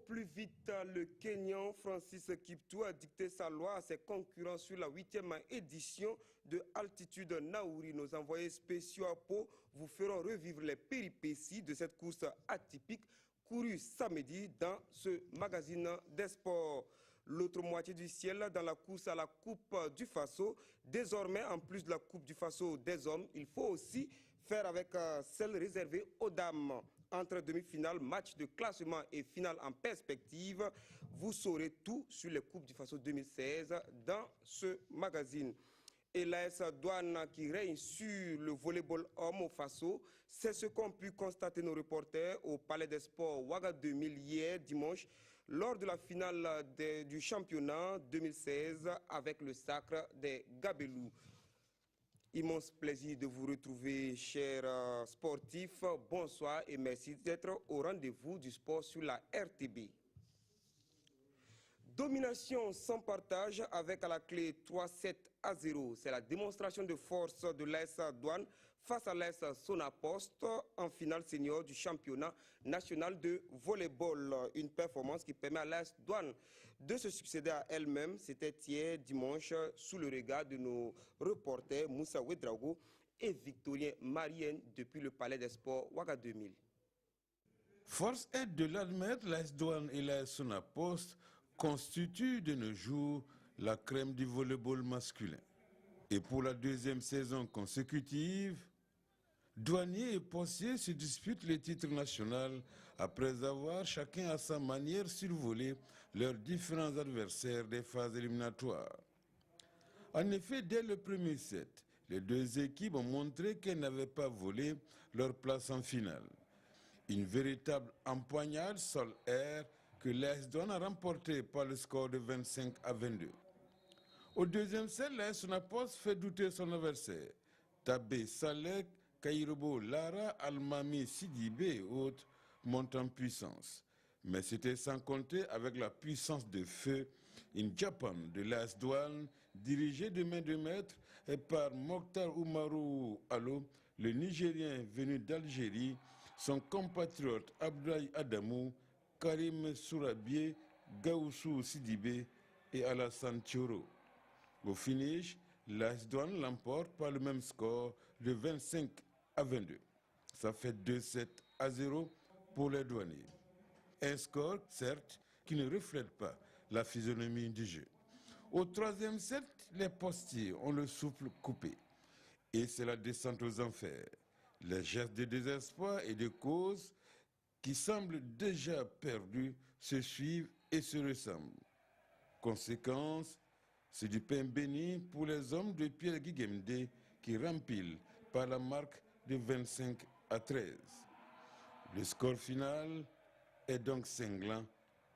plus vite, le Kenyan Francis Kiptoo a dicté sa loi à ses concurrents sur la 8e édition de Altitude Naouri. Nos envoyés spéciaux à Pau vous feront revivre les péripéties de cette course atypique courue samedi dans ce magazine des sports. L'autre moitié du ciel dans la course à la Coupe du Faso. Désormais, en plus de la Coupe du Faso des hommes, il faut aussi faire avec celle réservée aux dames. Entre demi-finale, match de classement et finale en perspective, vous saurez tout sur les Coupes du Faso 2016 dans ce magazine. Et l'AS Douane qui règne sur le volleyball homme au Faso, c'est ce qu'ont pu constater nos reporters au Palais des Sports Ouaga 2000 hier dimanche lors de la finale du championnat 2016 avec le sacre des Gabelous. Immense plaisir de vous retrouver, chers sportifs. Bonsoir et merci d'être au rendez-vous du sport sur la RTB. Domination sans partage avec à la clé 3-7-0. C'est la démonstration de force de l'AS Douane face à l'AS Sonapost en finale senior du championnat national de volleyball. Une performance qui permet à l'AS Douane de se succéder à elle-même. C'était hier dimanche sous le regard de nos reporters Moussa Ouedraogo et Victorien Marienne depuis le Palais des Sports Ouaga 2000. Force est de l'admettre, l'AS Douane et l'AS Sonapost constitue de nos jours la crème du volleyball masculin. Et pour la deuxième saison consécutive, Douanier et Postier se disputent les titres nationaux après avoir chacun à sa manière survolé leurs différents adversaires des phases éliminatoires. En effet, dès le premier set, les deux équipes ont montré qu'elles n'avaient pas volé leur place en finale. Une véritable empoignade sol-air que l'AS Douane a remporté par le score de 25-22. Au deuxième set, l'AS Sonapost fait douter son adversaire. Tabé Salek, Kairobo Lara, Almami Sidibé et autres montent en puissance. Mais c'était sans compter avec la puissance de feu in Japan de l'AS Douane, dirigé de main de maître et par Mokhtar Oumarou Allo, le Nigérien venu d'Algérie, son compatriote Abdoulaye Adamou, Karim Sourabié, Gaoussou Sidibé et Alassane Thioro. Au finish, l'AS Douane l'emporte par le même score de 25-22. Ça fait 2-7-0 pour les douaniers. Un score, certes, qui ne reflète pas la physionomie du jeu. Au troisième set, les postiers ont le souffle coupé. Et c'est la descente aux enfers. Les gestes de désespoir et de cause qui semblent déjà perdus se suivent et se ressemblent. Conséquence, c'est du pain béni pour les hommes de Pierre Guigemdé qui rempilent par la marque de 25-13. Le score final est donc cinglant,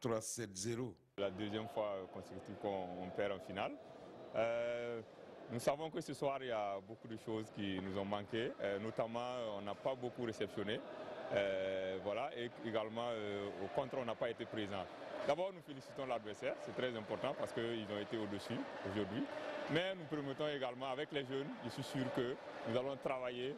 3-7-0. La deuxième fois consécutive qu'on perd en finale. Nous savons que ce soir, il y a beaucoup de choses qui nous ont manqué. Notamment, on n'a pas beaucoup réceptionné. Voilà, et également, au contre, on n'a pas été présent. D'abord, nous félicitons l'adversaire, c'est très important parce qu'ils ont été au-dessus aujourd'hui. Mais nous promettons également avec les jeunes, je suis sûr que nous allons travailler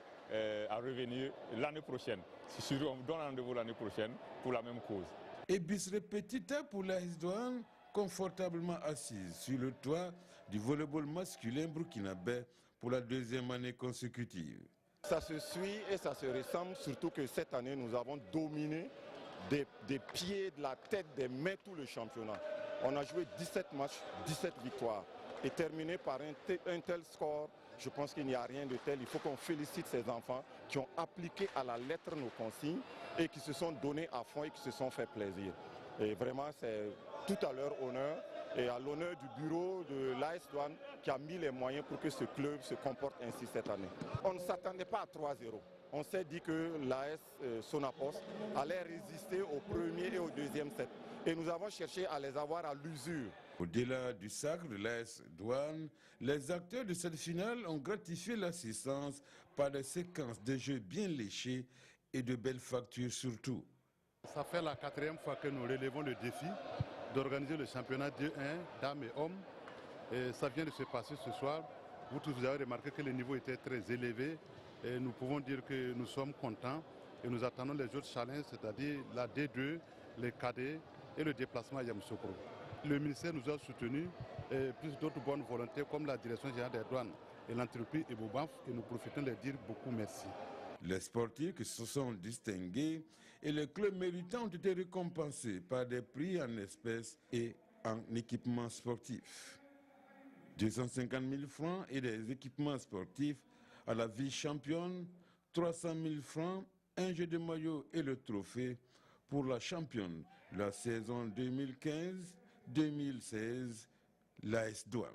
à revenir l'année prochaine. C'est sûr, on donne rendez-vous l'année prochaine pour la même cause. Et bis repetita pour l'AS Douane, confortablement assise sur le toit du volleyball masculin burkinabé pour la deuxième année consécutive. Ça se suit et ça se ressemble, surtout que cette année nous avons dominé des pieds, de la tête, des mains tout le championnat. On a joué 17 matchs, 17 victoires et terminé par un tel score. Je pense qu'il n'y a rien de tel. Il faut qu'on félicite ces enfants qui ont appliqué à la lettre nos consignes et qui se sont donnés à fond et qui se sont fait plaisir. Et vraiment, c'est tout à leur honneur et à l'honneur du bureau de l'AS Douane qui a mis les moyens pour que ce club se comporte ainsi cette année. On ne s'attendait pas à 3-0. On s'est dit que l'AS Sonapost allait résister au premier et au deuxième set. Et nous avons cherché à les avoir à l'usure. Au-delà du sacre de l'AS Douane, les acteurs de cette finale ont gratifié l'assistance par des séquences de jeux bien léchées et de belles factures surtout. Ça fait la 4e fois que nous relevons le défi d'organiser le championnat 2-1, dames et hommes. Et ça vient de se passer ce soir. Vous tous vous avez remarqué que le niveau était très élevé. Et nous pouvons dire que nous sommes contents et nous attendons les autres challenges, c'est-à-dire la D2, les cadets et le déplacement à Yamoussoukro. Le ministère nous a soutenus et plus d'autres bonnes volontés comme la direction générale des douanes et l'entreprise Ebobanf, et nous profitons de dire beaucoup merci. Les sportifs qui se sont distingués et les clubs méritants ont été récompensés par des prix en espèces et en équipements sportifs. 250 000 francs et des équipements sportifs à la vice-championne, 300 000 francs, un jeu de maillot et le trophée pour la championne de la saison 2015-2016, l'AS Douanes.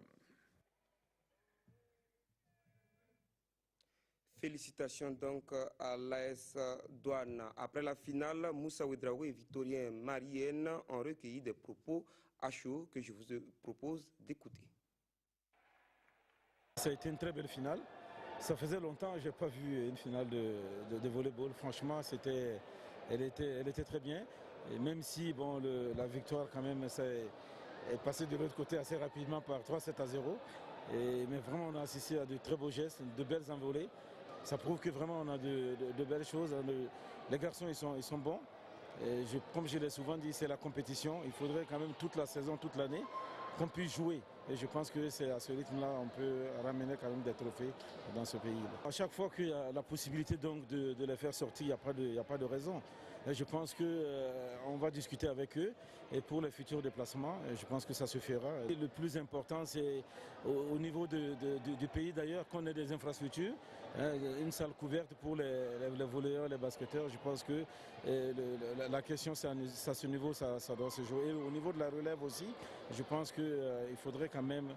Félicitations donc à l'AS Douanes. Après la finale, Moussa Ouedraogo et Victorien Marienne ont recueilli des propos à chaud que je vous propose d'écouter. Ça a été une très belle finale. Ça faisait longtemps que je n'ai pas vu une finale de volleyball. Franchement, elle était très bien. Et même si bon, la victoire quand même est passée de l'autre côté assez rapidement par 3-7-0. Mais vraiment, on a assisté à de très beaux gestes, de belles envolées. Ça prouve que vraiment on a de belles choses. Les garçons ils sont bons. Et comme je l'ai souvent dit, c'est la compétition. Il faudrait quand même toute la saison, toute l'année, qu'on puisse jouer. Et je pense que c'est à ce rythme-là on peut ramener quand même des trophées dans ce pays. À chaque fois qu'il y a la possibilité donc de les faire sortir, il n'y a pas de raison. Et je pense qu'on va discuter avec eux et pour les futurs déplacements, je pense que ça se fera. Et le plus important, c'est au niveau du pays d'ailleurs qu'on ait des infrastructures, une salle couverte pour les volleyeurs, les basketteurs. Je pense que la question, c'est à ce niveau, ça doit se jouer. Et au niveau de la relève aussi, je pense qu'il faudrait quand même,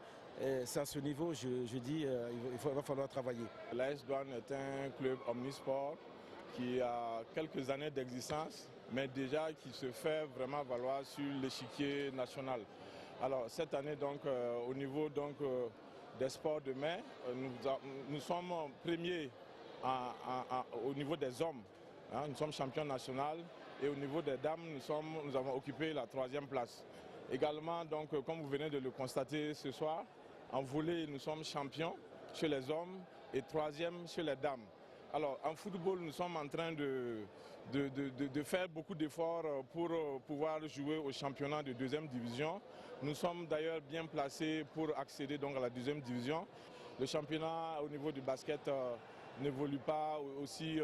c'est à ce niveau, je dis, il va falloir travailler. L'AS Douanes est un club omnisport qui a quelques années d'existence, mais déjà qui se fait vraiment valoir sur l'échiquier national. Alors cette année, donc, au niveau donc, des sports de main, nous sommes premiers au niveau des hommes. Hein, nous sommes champions nationaux et au niveau des dames, nous avons occupé la 3e place. Également, donc, comme vous venez de le constater ce soir, en volley, nous sommes champions chez les hommes et 3e chez les dames. Alors, en football, nous sommes en train de faire beaucoup d'efforts pour pouvoir jouer au championnat de 2e division. Nous sommes d'ailleurs bien placés pour accéder donc à la 2e division. Le championnat au niveau du basket n'évolue pas aussi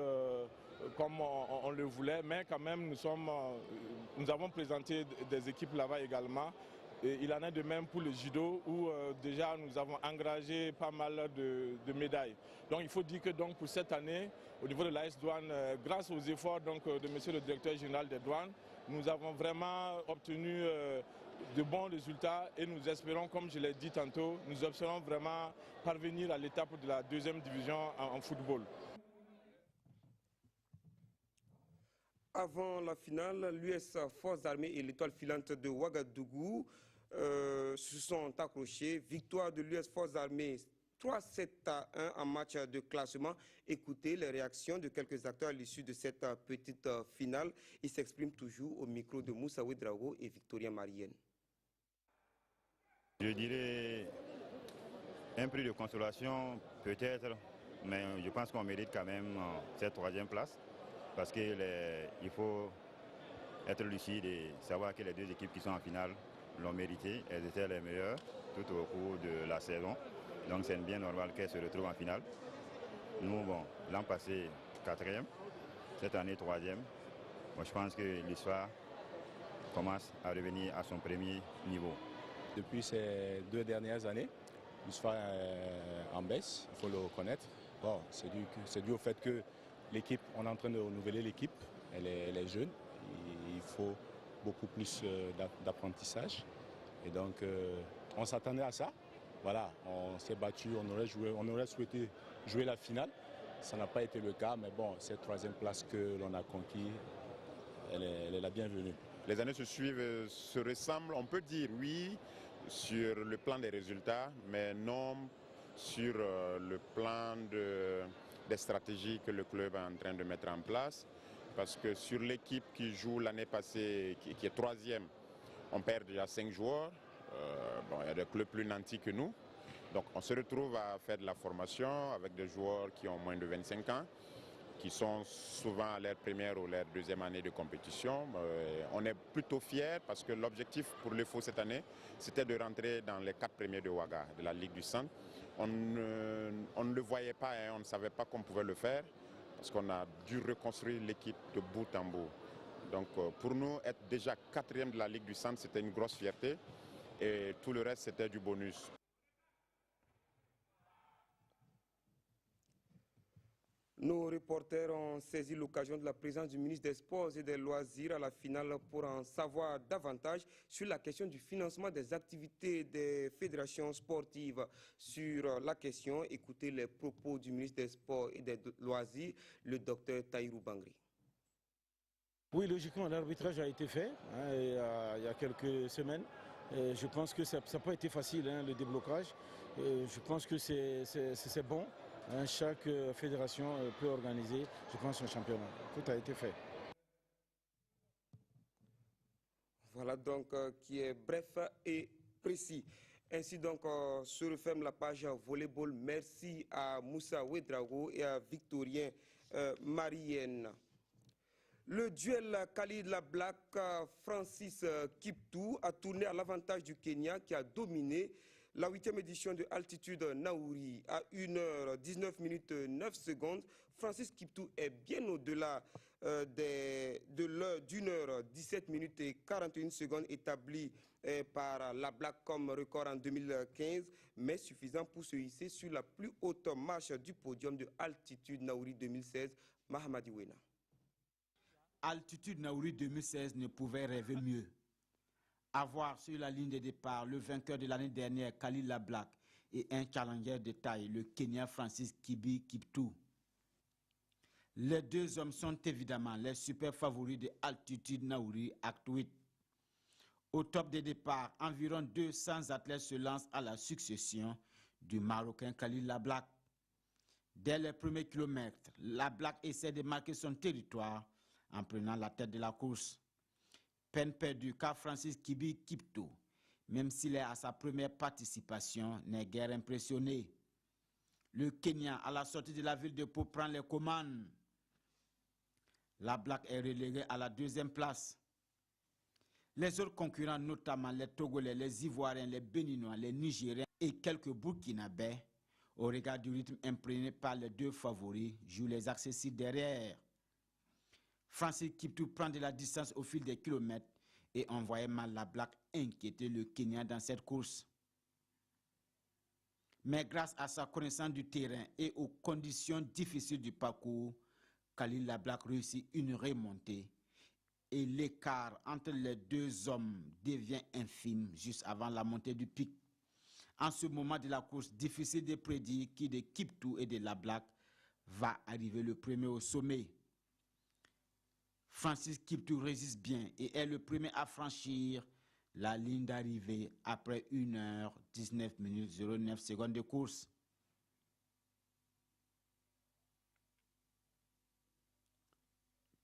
comme on le voulait, mais quand même nous avons présenté des équipes là-bas également. Et il en est de même pour le judo où déjà nous avons engagé pas mal de médailles. Donc il faut dire que donc, pour cette année, au niveau de l'AS Douanes, grâce aux efforts donc, de monsieur le directeur général des douanes, nous avons vraiment obtenu de bons résultats et nous espérons, comme je l'ai dit tantôt, nous espérons vraiment parvenir à l'étape de la 2e division en football. Avant la finale, l'US Forces armées et l'étoile filante de Ouagadougou se sont accrochés. Victoire de l'US Forces armées 3-7-1 en match de classement. Écoutez les réactions de quelques acteurs à l'issue de cette petite finale. Ils s'expriment toujours au micro de Moussa Ouedraogo et Victorien Marienne. Je dirais un prix de consolation peut-être, mais je pense qu'on mérite quand même cette 3e place. Parce qu'il faut être lucide et savoir que les 2 équipes qui sont en finale l'ont mérité. Elles étaient les meilleures tout au cours de la saison. Donc c'est bien normal qu'elles se retrouvent en finale. Nous, bon, l'an passé, 4e, cette année 3e. Bon, je pense que l'histoire commence à revenir à son premier niveau. Depuis ces 2 dernières années, l'histoire est en baisse, il faut le reconnaître. Bon, c'est dû au fait que l'équipe, on est en train de renouveler l'équipe, elle est jeune, il faut beaucoup plus d'apprentissage. Et donc, on s'attendait à ça. Voilà, on s'est battu, on aurait souhaité jouer la finale. Ça n'a pas été le cas, mais bon, cette 3e place que l'on a conquise, elle est la bienvenue. Les années se suivent, se ressemblent, on peut dire oui, sur le plan des résultats, mais non sur le plan des stratégies que le club est en train de mettre en place. Parce que sur l'équipe qui joue l'année passée, qui est 3e, on perd déjà 5 joueurs. Bon, il y a des clubs plus nantis que nous. Donc on se retrouve à faire de la formation avec des joueurs qui ont moins de 25 ans. qui sont souvent à leur première ou leur deuxième année de compétition. On est plutôt fiers parce que l'objectif pour l'EFO cette année, c'était de rentrer dans les 4 premiers de Ouaga, de la Ligue du Centre. On ne le voyait pas, hein, on ne savait pas qu'on pouvait le faire parce qu'on a dû reconstruire l'équipe de bout en bout. Donc pour nous, être déjà 4e de la Ligue du Centre, c'était une grosse fierté et tout le reste, c'était du bonus. Nos reporters ont saisi l'occasion de la présence du ministre des Sports et des Loisirs à la finale pour en savoir davantage sur la question du financement des activités des fédérations sportives. Sur la question, écoutez les propos du ministre des Sports et des Loisirs, le docteur Tahirou Bangri. Oui, logiquement, l'arbitrage a été fait il y a quelques semaines. Je pense que ça n'a pas été facile, le déblocage. Je pense que c'est bon. Chaque fédération peut organiser, je pense, un championnat. Tout a été fait. Voilà donc qui est bref et précis. Ainsi donc se referme la page volleyball. Merci à Moussa Ouedraogo et à Victorien Marienne. Le duel Khalid Black Francis Kiptou a tourné à l'avantage du Kenya qui a dominé la 8e édition de Altitude Naouri. À 1h19 minutes 9 secondes, Francis Kiptou est bien au-delà de l'heure d'1h17 minutes et 41 secondes établie par la Black comme record en 2015, mais suffisant pour se hisser sur la plus haute marche du podium de Altitude Naouri 2016, Mahamadi Wena. Altitude Naouri 2016 ne pouvait rêver mieux. Avoir sur la ligne de départ le vainqueur de l'année dernière, Khalid Black, et un challenger de taille, le Kenyan Francis Kiptou. Les deux hommes sont évidemment les super favoris de Altitude Naouri Act 8. Au top des départs, environ 200 athlètes se lancent à la succession du Marocain Khalid Black. Dès les premiers kilomètres, la Black essaie de marquer son territoire en prenant la tête de la course. Peine perdue car Francis Kiptou, même s'il est à sa première participation, n'est guère impressionné. Le Kenya, à la sortie de la ville de Pau, prend les commandes. La Black est reléguée à la 2e place. Les autres concurrents, notamment les Togolais, les Ivoiriens, les Béninois, les Nigériens et quelques Burkinabés, au regard du rythme imprégné par les deux favoris, jouent les accessibles derrière. Francis Kiptou prend de la distance au fil des kilomètres et on voyait mal la Black inquiéter le Kenya dans cette course. Mais grâce à sa connaissance du terrain et aux conditions difficiles du parcours, Khalid Black réussit une remontée et l'écart entre les deux hommes devient infime juste avant la montée du pic. En ce moment de la course, difficile de prédire qui de Kiptou et de la Black va arriver le premier au sommet. Francis Kiptou résiste bien et est le premier à franchir la ligne d'arrivée après 1h19 minutes 09 secondes de course.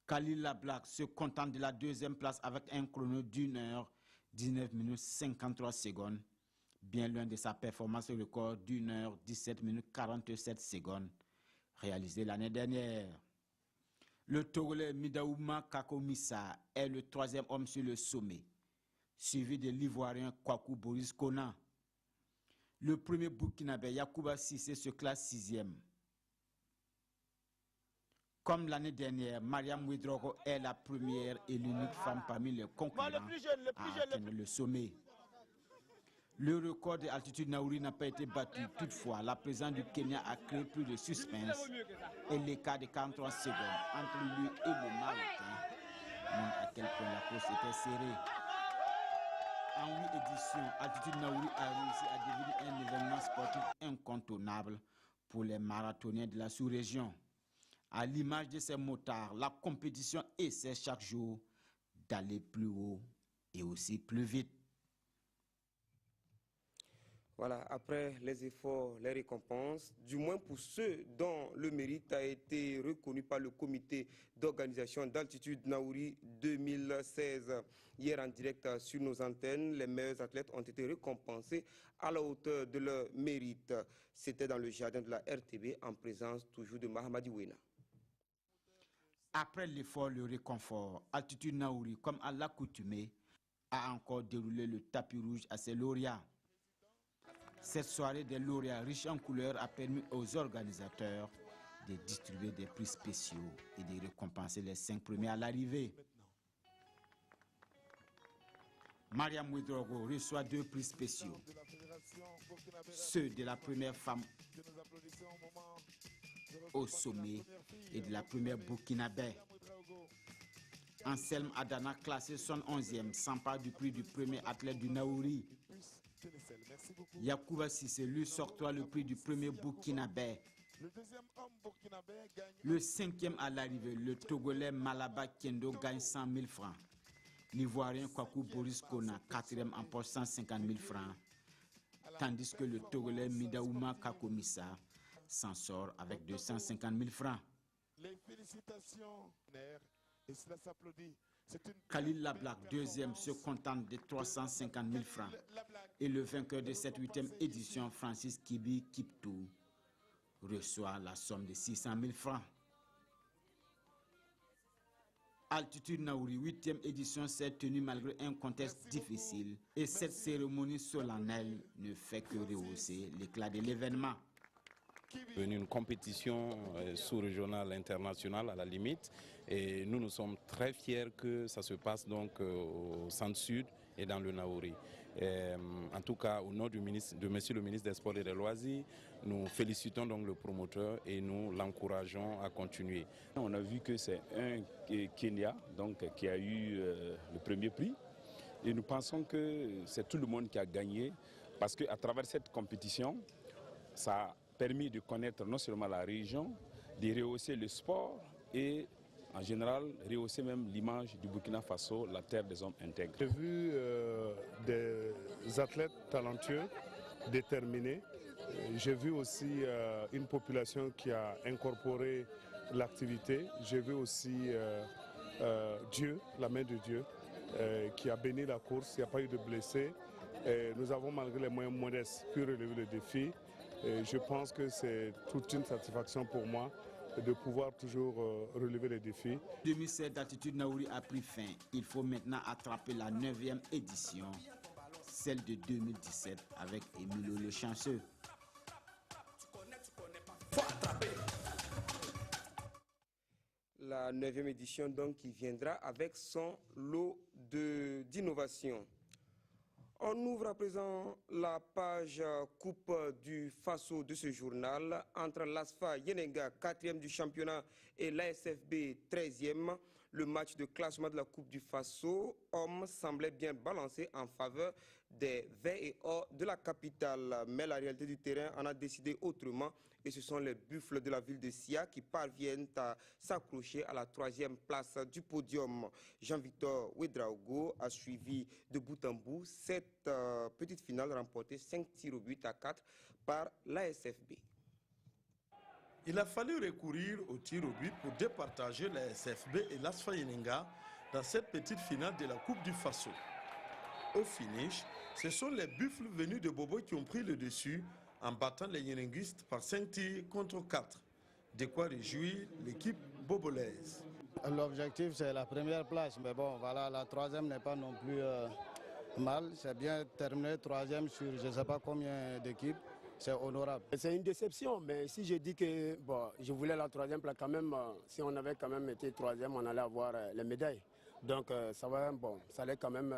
Khalid Black se contente de la 2e place avec un chrono d'1h19 minutes 53 secondes, bien loin de sa performance au record d'1h17 minutes 47 secondes réalisée l'année dernière. Le Togolais Midaouma Kakomissa est le 3e homme sur le sommet, suivi de l'Ivoirien Kwaku Boris Kona. Le premier Burkinabé Yacouba Sissé se classe 6e. Comme l'année dernière, Mariam Ouedraogo est la première et l'unique femme parmi les concurrents à atteindre le sommet. Le record de Altitude Naouri n'a pas été battu. Toutefois, la présence du Kenya a créé plus de suspense et l'écart de 43 secondes entre lui et le Marocain montre à quel point la course était serrée. En 8 éditions, Altitude Naouri a réussi à devenir un événement sportif incontournable pour les marathoniens de la sous-région. À l'image de ces motards, la compétition essaie chaque jour d'aller plus haut et aussi plus vite. Voilà, après les efforts, les récompenses, du moins pour ceux dont le mérite a été reconnu par le comité d'organisation d'Altitude Naouri 2016. Hier en direct sur nos antennes, les meilleurs athlètes ont été récompensés à la hauteur de leur mérite. C'était dans le jardin de la RTB en présence toujours de Mahamadi Wena. Après l'effort, le réconfort, Altitude Naouri, comme à l'accoutumée, a encore déroulé le tapis rouge à ses lauréats. Cette soirée des lauréats riche en couleurs a permis aux organisateurs de distribuer des prix spéciaux et de récompenser les 5 premiers à l'arrivée. Mariam Ouedraogo reçoit 2 prix spéciaux. Ceux de la première femme au sommet et de la première burkinabé. Anselme Adana, classé 71e, s'empare du prix du premier athlète du Naouri. Yacouba Sissé lui s'octroie le prix du premier burkinabé. Le 5e à l'arrivée, le Togolais Malaba Kendo gagne 100 000 francs. L'Ivoirien Kwaku Boris Kona, 4e, emporte 150 000 francs. Tandis que le Togolais Midaouma Kakomissa s'en sort avec 250 000 francs. Les félicitations, et cela s'applaudit. Khalil Lablac, 2e, se contente de 350 000 francs. Et le vainqueur de cette 8e édition, Francis Kibi Kiptou, reçoit la somme de 600 000 francs. Altitude Naouri, 8e édition, s'est tenue malgré un contexte difficile. Et cette cérémonie solennelle ne fait que rehausser l'éclat de l'événement. Une compétition sous-régionale, internationale à la limite. Et nous sommes très fiers que ça se passe donc au centre-sud et dans le Naouri. En tout cas, au nom de monsieur le ministre des Sports et des Loisirs, nous félicitons donc le promoteur et nous l'encourageons à continuer. On a vu que c'est un Kenya donc, qui a eu le premier prix. Et nous pensons que c'est tout le monde qui a gagné parce qu'à travers cette compétition, ça a permis de connaître non seulement la région, de rehausser le sport et en général rehausser même l'image du Burkina Faso, la terre des hommes intègres. J'ai vu des athlètes talentueux, déterminés. J'ai vu aussi une population qui a incorporé l'activité. J'ai vu aussi Dieu, la main de Dieu, qui a béni la course. Il n'y a pas eu de blessés. Nous avons, malgré les moyens modestes, pu relever le défi. Je pense que c'est toute une satisfaction pour moi de pouvoir toujours relever les défis. 2007, d'Altitude Naouri a pris fin. Il faut maintenant attraper la 9e édition, celle de 2017 avec Emilio Le Chanceux. La 9e édition donc qui viendra avec son lot d'innovation. On ouvre à présent la page Coupe du Faso de ce journal entre l'ASFA Yenenga, 4e du championnat, et l'ASFB, 13e. Le match de classement de la Coupe du Faso, hommes, semblait bien balancé en faveur des verts et or de la capitale. Mais la réalité du terrain en a décidé autrement et ce sont les Buffles de la ville de Sia qui parviennent à s'accrocher à la 3e place du podium. Jean-Victor Ouedraogo a suivi de bout en bout cette petite finale remportée 5 tirs au but à 4 par l'ASFB. Il a fallu recourir au tir au but pour départager la SFB et l'ASFA Yenenga dans cette petite finale de la Coupe du Faso. Au finish, ce sont les Buffles venus de Bobo qui ont pris le dessus en battant les Yenenguistes par 5 tirs contre 4. De quoi réjouir l'équipe bobolaise. L'objectif, c'est la première place, mais bon, voilà, la 3e n'est pas non plus mal. C'est bien terminé 3e sur je ne sais pas combien d'équipes. C'est honorable. C'est une déception, mais si je dis que bon, je voulais la 3e place, quand même, si on avait quand même été 3e, on allait avoir les médailles. Donc ça allait quand même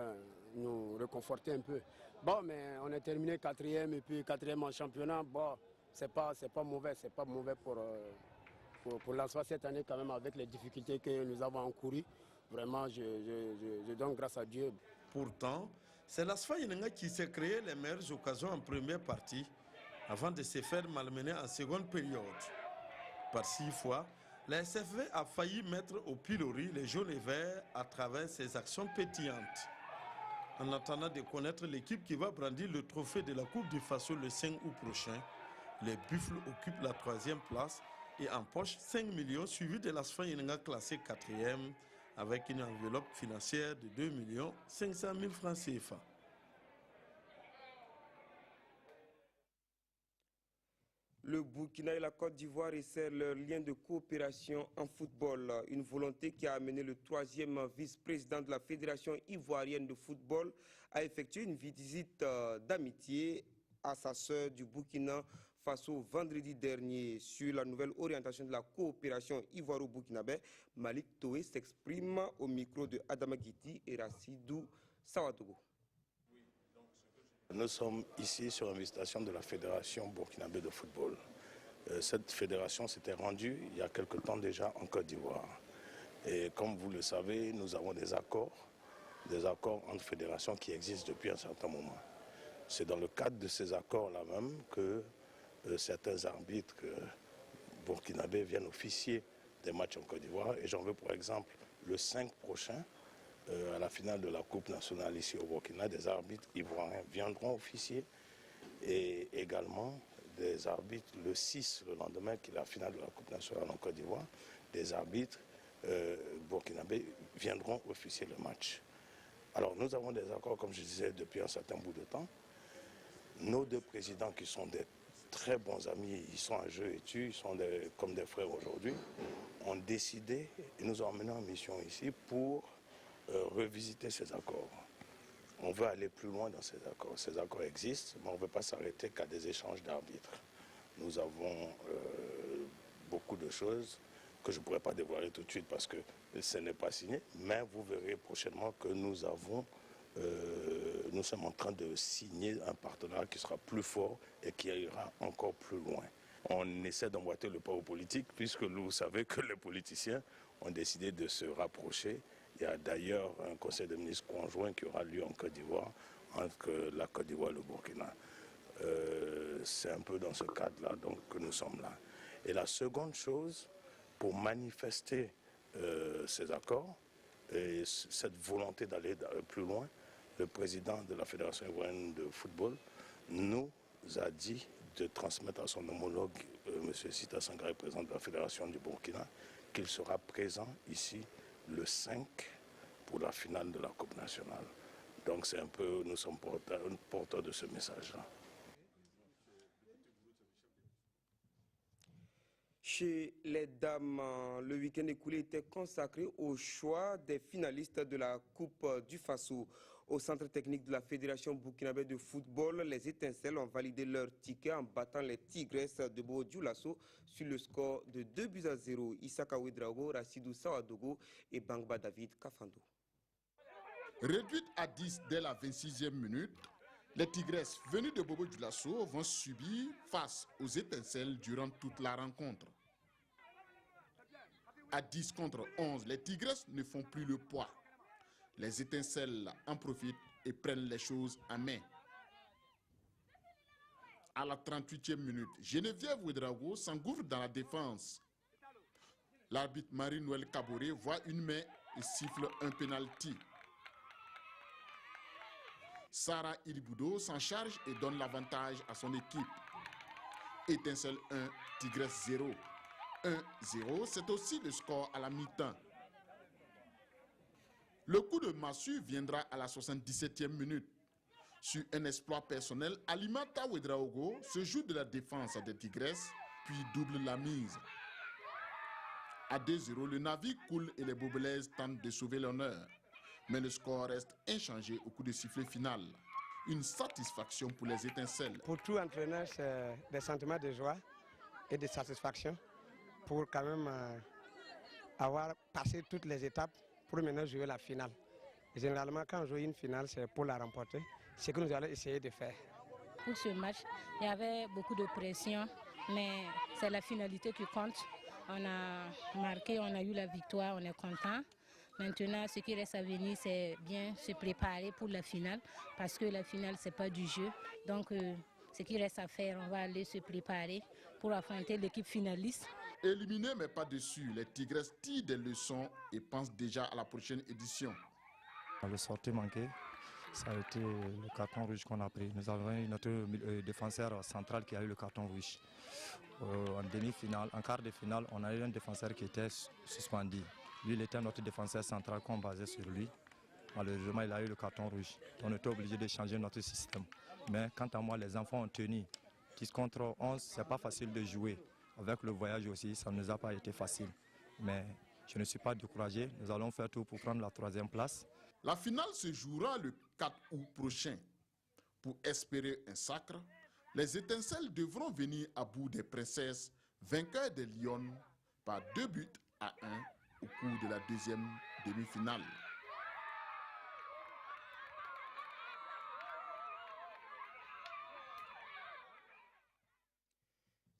nous réconforter un peu. Bon, mais on est terminé 4e et puis 4e en championnat. Bon, c'est pas mauvais, pour l'ASFA cette année quand même avec les difficultés que nous avons encourues. Vraiment, je donne grâce à Dieu. Pourtant, c'est l'ASFA Yenenga qui s'est créé les meilleures occasions en première partie avant de se faire malmener en seconde période. Par 6 fois, la SFV a failli mettre au pilori les jaunes et verts à travers ses actions pétillantes. En attendant de connaître l'équipe qui va brandir le trophée de la Coupe du Faso le 5 août prochain, les Buffles occupent la 3e place et empochent 5 millions suivis de l'ASFA Yenenga classé 4e avec une enveloppe financière de 2 500 000 francs CFA. Le Burkina et la Côte d'Ivoire resserrent leur lien de coopération en football. Une volonté qui a amené le 3e vice-président de la Fédération ivoirienne de football à effectuer une visite d'amitié à sa sœur du Burkina Faso vendredi dernier. Sur la nouvelle orientation de la coopération ivoiro-burkinabé, Malik Toé s'exprime au micro de Adama Guiti et Rassidou Sawadogo. Nous sommes ici sur invitation de la Fédération burkinabé de football. Cette fédération s'était rendue il y a quelque temps déjà en Côte d'Ivoire. Et comme vous le savez, nous avons des accords entre fédérations qui existent depuis un certain moment. C'est dans le cadre de ces accords-là même que certains arbitres burkinabés viennent officier des matchs en Côte d'Ivoire. Et j'en veux pour exemple le 5 prochain, à la finale de la Coupe nationale ici au Burkina, des arbitres ivoiriens viendront officier et également des arbitres le 6, le lendemain, qui est la finale de la Coupe nationale en Côte d'Ivoire, des arbitres burkinabés viendront officier le match. Alors nous avons des accords, comme je disais, depuis un certain bout de temps. Nos deux présidents qui sont des très bons amis, ils sont à jeu et tu, ils sont comme des frères aujourd'hui, ont décidé et nous ont emmenés en mission ici pour revisiter ces accords. On veut aller plus loin dans ces accords. Ces accords existent, mais on ne veut pas s'arrêter qu'à des échanges d'arbitres. Nous avons beaucoup de choses que je ne pourrais pas dévoiler tout de suite parce que ce n'est pas signé, mais vous verrez prochainement que nous sommes en train de signer un partenariat qui sera plus fort et qui ira encore plus loin. On essaie d'emboîter le pas aux politiques puisque vous savez que les politiciens ont décidé de se rapprocher. Il y a d'ailleurs un conseil de ministres conjoint qui aura lieu en Côte d'Ivoire entre la Côte d'Ivoire et le Burkina. C'est un peu dans ce cadre-là donc que nous sommes là. Et la seconde chose, pour manifester ces accords et cette volonté d'aller plus loin, le président de la Fédération ivoirienne de football nous a dit de transmettre à son homologue, M. Sita Sangaré, président de la Fédération du Burkina, qu'il sera présent ici le 5 pour la finale de la Coupe nationale. Donc c'est un peu, nous sommes porteurs de ce message-là. Chez les dames, le week-end écoulé était consacré au choix des finalistes de la Coupe du Faso. Au centre technique de la Fédération burkinabé de football, les étincelles ont validé leur ticket en battant les Tigresses de Bobo-Dioulasso sur le score de 2-0. Issaka Ouedraogo, Rassidou Sawadogo et Bangba David Kafando. Réduite à 10 dès la 26e minute, les Tigresses venues de Bobo-Dioulasso vont subir face aux étincelles durant toute la rencontre. À 10 contre 11, les Tigresses ne font plus le poids. Les étincelles en profitent et prennent les choses en main. À la 38e minute, Geneviève Ouedraogo s'engouffre dans la défense. L'arbitre Marie-Noël Kaboré voit une main et siffle un penalty. Sarah Iliboudo s'en charge et donne l'avantage à son équipe. Étincelle 1, Tigresse 0. 1-0, c'est aussi le score à la mi-temps. Le coup de massue viendra à la 77e minute. Sur un exploit personnel, Alimata Ouedraogo se joue de la défense des Tigresses, puis double la mise. À 2-0, le navire coule et les Bobelaises tentent de sauver l'honneur. Mais le score reste inchangé au coup de sifflet final. Une satisfaction pour les étincelles. Pour tout entraîneur, c'est des sentiments de joie et de satisfaction pour quand même avoir passé toutes les étapes pour maintenant jouer la finale. Et généralement, quand on joue une finale, c'est pour la remporter. C'est ce que nous allons essayer de faire. Pour ce match, il y avait beaucoup de pression, mais c'est la finalité qui compte. On a marqué, on a eu la victoire, on est content. Maintenant, ce qui reste à venir, c'est bien se préparer pour la finale, parce que la finale, ce n'est pas du jeu. Donc, ce qui reste à faire, on va aller se préparer pour affronter l'équipe finaliste. Éliminés mais pas déçus, les Tigresses tirent des leçons et pensent déjà à la prochaine édition. Le sortie manqué, ça a été le carton rouge qu'on a pris. Nous avons eu notre défenseur central qui a eu le carton rouge. En demi-finale, en quart de finale, on a eu un défenseur qui était suspendu. Lui, il était notre défenseur central qu'on basait sur lui. Malheureusement, il a eu le carton rouge. On était obligé de changer notre système. Mais quant à moi, les enfants ont tenu. 10 contre 11, ce n'est pas facile de jouer. Avec le voyage aussi, ça ne nous a pas été facile. Mais je ne suis pas découragé. Nous allons faire tout pour prendre la 3e place. La finale se jouera le 4 août prochain. Pour espérer un sacre, les étincelles devront venir à bout des princesses, vainqueurs des Lions, par 2 buts à 1 au cours de la 2e demi-finale.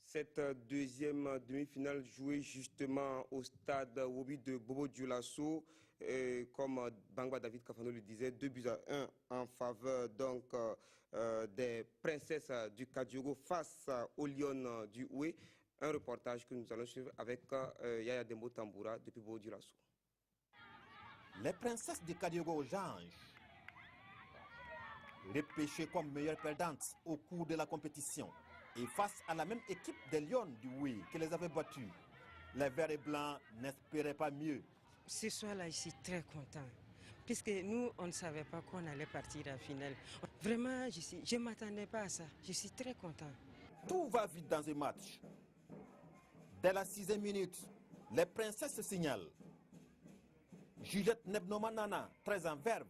Cette 2e demi-finale jouée justement au stade Wobi de Bobo Dioulasso, comme Bangba David Kafano le disait, 2 buts à 1 en faveur donc des princesses du Kadiogo face aux Lions du Oué. Un reportage que nous allons suivre avec Yaya Dembo Tamboura depuis Bobo Dioulasso. Les princesses du Kadiogo Jange, repêchées comme meilleures perdantes au cours de la compétition, et face à la même équipe des Lions du Oué qui les avait battus, les Verts et Blancs n'espéraient pas mieux. Ce soir-là, je suis très content, puisque nous, on ne savait pas qu'on allait partir en finale. Vraiment, je ne m'attendais pas à ça. Je suis très content. Tout va vite dans ce match. Dès la 6e minute, les princesses se signalent. Juliette Nebnomanana, très en verve,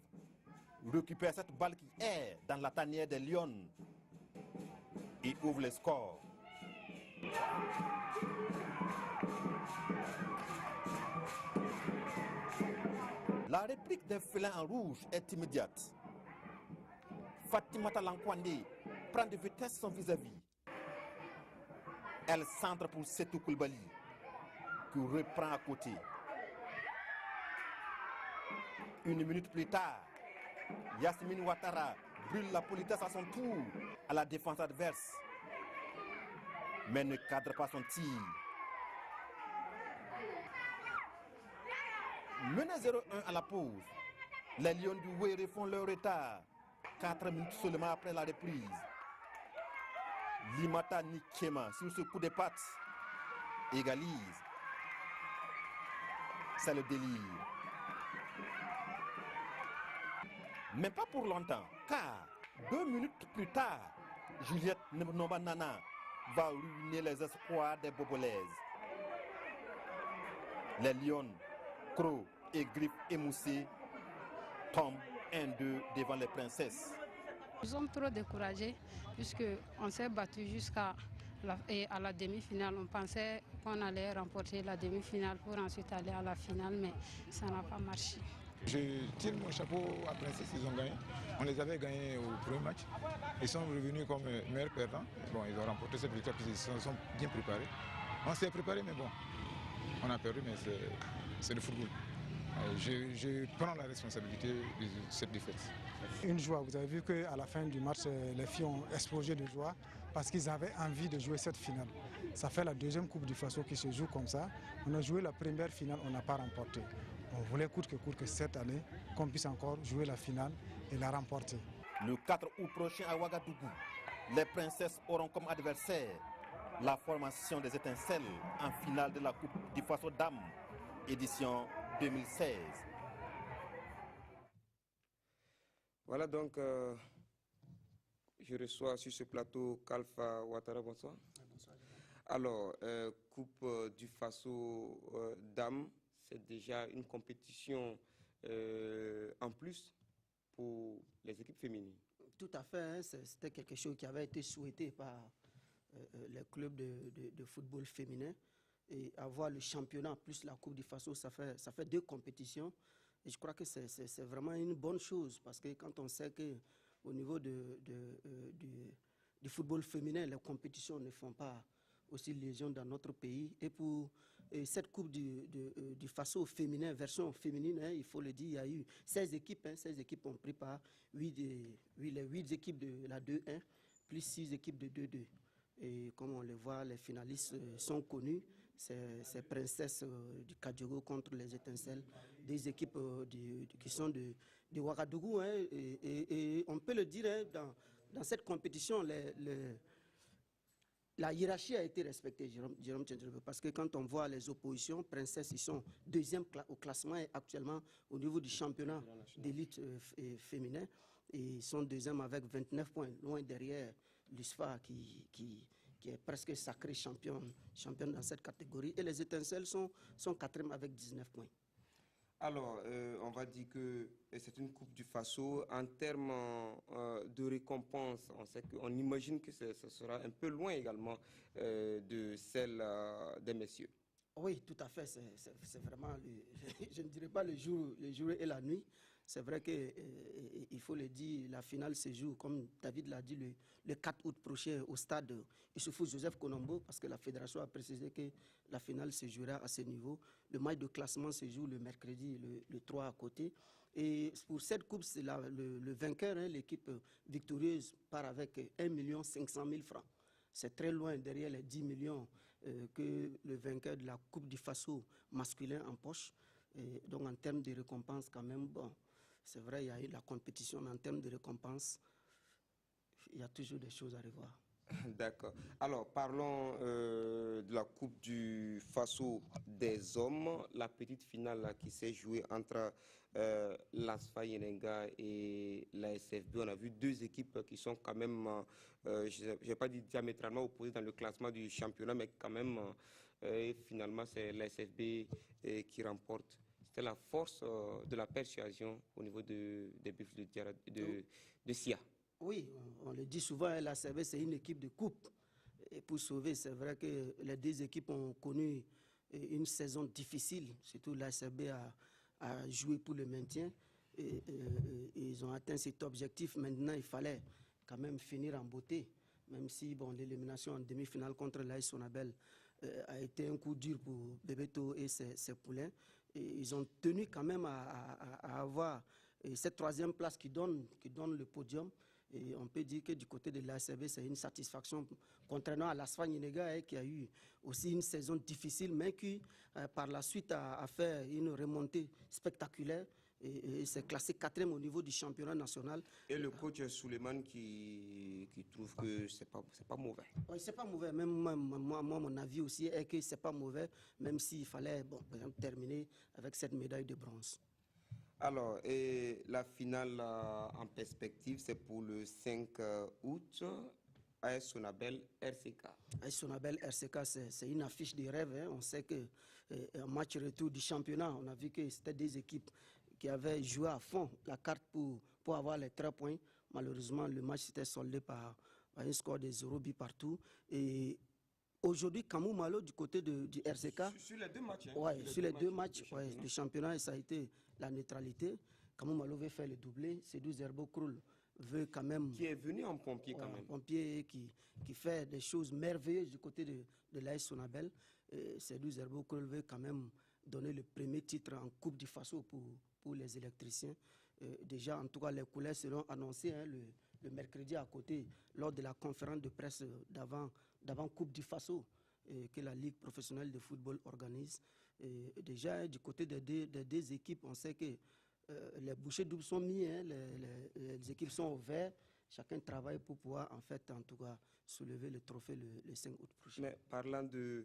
récupère cette balle qui est dans la tanière des Lions et ouvre le score. La réplique des félins en rouge est immédiate. Fatimata Lankwande prend de vitesse son vis-à-vis. Elle centre pour Setou Koulibaly, qui reprend à côté. 1 minute plus tard, Yasmine Ouattara brûle la politesse à son tour à la défense adverse, mais ne cadre pas son tir. Mené 0-1 à la pause, les Lions du Oué refont leur retard, 4 minutes seulement après la reprise. Limata Nikema sur ce coup de patte égalise. C'est le délire. Mais pas pour longtemps, car 2 minutes plus tard, Juliette Nombanana va ruiner les espoirs des Bobolaises. Les Lions, Crocs et Griffes émoussés tombent 1-2 devant les princesses. Nous sommes trop découragés puisqu'on s'est battu jusqu'à la demi-finale. On pensait qu'on allait remporter la demi-finale pour ensuite aller à la finale, mais ça n'a pas marché. Je tire mon chapeau à Princesse, ils ont gagné. On les avait gagnés au premier match. Ils sont revenus comme meilleurs perdants. Bon, ils ont remporté cette victoire puisqu'ils se sont bien préparés. On s'est préparé, mais bon, on a perdu, mais c'est le football. Je prends la responsabilité de cette défaite. Une joie, vous avez vu qu'à la fin du match, les filles ont explosé de joie parce qu'ils avaient envie de jouer cette finale. Ça fait la 2e Coupe du Faso qui se joue comme ça. On a joué la première finale, on n'a pas remporté. On voulait coûte que cette année, qu'on puisse encore jouer la finale et la remporter. Le 4 août prochain à Ouagadougou, les princesses auront comme adversaire la formation des étincelles en finale de la Coupe du Faso Dames, édition 2016. Voilà donc, je reçois sur ce plateau Kalfa Ouattara, bonsoir. Bonsoir. Alors, Coupe du Faso Dames, c'est déjà une compétition en plus pour les équipes féminines. Tout à fait, hein, c'était quelque chose qui avait été souhaité par les clubs de football féminin. Et avoir le championnat plus la Coupe du Faso, ça fait 2 compétitions. Et je crois que c'est vraiment une bonne chose parce que quand on sait qu'au niveau du football féminin, les compétitions ne font pas aussi légion dans notre pays. Et pour cette Coupe du Faso féminin, version féminine, hein, il faut le dire, il y a eu 16 équipes. 16 équipes ont pris part, les 8 équipes de la 2-1, plus 6 équipes de 2-2. Et comme on le voit, les finalistes sont connus. Ces princesses du Kadiogo contre les étincelles, des équipes qui sont de Ouagadougou. Hein, et on peut le dire, hein, dans cette compétition, la hiérarchie a été respectée, Jérôme Tchendrebe, parce que quand on voit les oppositions, princesses, ils sont 2e au classement et actuellement au niveau du championnat d'élite féminin. Et ils sont 2e avec 29 points, loin derrière l'USFA qui est presque sacré championne dans cette catégorie. Et les Étincelles sont 4e avec 19 points. Alors, on va dire que c'est une Coupe du Faso. En termes de récompense, on imagine que ce sera un peu loin également de celle des messieurs. Oui, tout à fait. C'est vraiment, je ne dirais pas le jour et la nuit. C'est vrai qu'il faut le dire, la finale se joue, comme David l'a dit, le 4 août prochain au stade Issoufou Joseph Konombo, parce que la fédération a précisé que la finale se jouera à ce niveau. Le match de classement se joue le mercredi, le 3 à côté. Et pour cette coupe, c'est le vainqueur, l'équipe victorieuse, part avec 1 500 000 francs. C'est très loin derrière les 10 millions que le vainqueur de la Coupe du Faso masculin empoche. Et donc en termes de récompense, quand même, bon, c'est vrai, il y a eu la compétition, mais en termes de récompense, il y a toujours des choses à revoir. D'accord. Alors, parlons de la Coupe du Faso des hommes, la petite finale qui s'est jouée entre l'ASFA Yenenga et la SFB. On a vu deux équipes qui sont quand même, je ne vais pas dire diamétralement opposées dans le classement du championnat, mais quand même, finalement, c'est la SFB qui remporte. C'était la force de la persuasion au niveau des Buffles de Sia. Oui, on le dit souvent, la SFB, c'est une équipe de coupe. Et pour sauver, c'est vrai que les deux équipes ont connu une saison difficile, surtout la SFB a joué pour le maintien. Et ils ont atteint cet objectif. Maintenant, il fallait quand même finir en beauté, même si bon, l'élimination en demi-finale contre l'AS Sonabel a été un coup dur pour Bebeto et ses poulains. Et ils ont tenu quand même à avoir cette troisième place qui donne le podium. Et on peut dire que du côté de l'ASB, c'est une satisfaction, contrairement à l'ASFA Yenenga qui a eu aussi une saison difficile, mais qui, par la suite, a fait une remontée spectaculaire. Et s'est classé 4e au niveau du championnat national. Et le coach Souleymane qui trouve que c'est pas mauvais. Oui, c'est pas mauvais. Même moi, mon avis aussi est que c'est pas mauvais, même s'il fallait, bon, par exemple, terminer avec cette médaille de bronze. Alors, et la finale en perspective, c'est pour le 5 août. AS Sonabel RCK. AS Sonabel RCK, c'est une affiche de rêve. Hein. On sait que un match retour du championnat, on a vu que c'était des équipes qui avaient joué à fond la carte pour avoir les 3 points. Malheureusement, le match s'était soldé par un score de 0 but partout. Et aujourd'hui, Kamou Malo, du côté du RCK... Sur les deux matchs. Hein, ouais, sur les deux matchs du championnat, et ça a été la neutralité. Kamou Malo veut faire le doublé. Sedou Zerbo Kroul veut quand même... Qui est venu en pompier quand même. En pompier qui fait des choses merveilleuses du côté de l'AS Sonabel. Sedou Zerbo Kroul veut quand même donner le premier titre en Coupe du Faso pour les électriciens. Déjà, en tout cas, les couleurs seront annoncées le mercredi à côté, lors de la conférence de presse d'avant Coupe du Faso que la Ligue professionnelle de football organise. Déjà, du côté des deux équipes, on sait que les bouchées doubles sont mis, hein, les équipes sont au vert. Chacun travaille pour pouvoir, en fait, en tout cas, soulever le trophée le 5 août prochain. Mais parlant de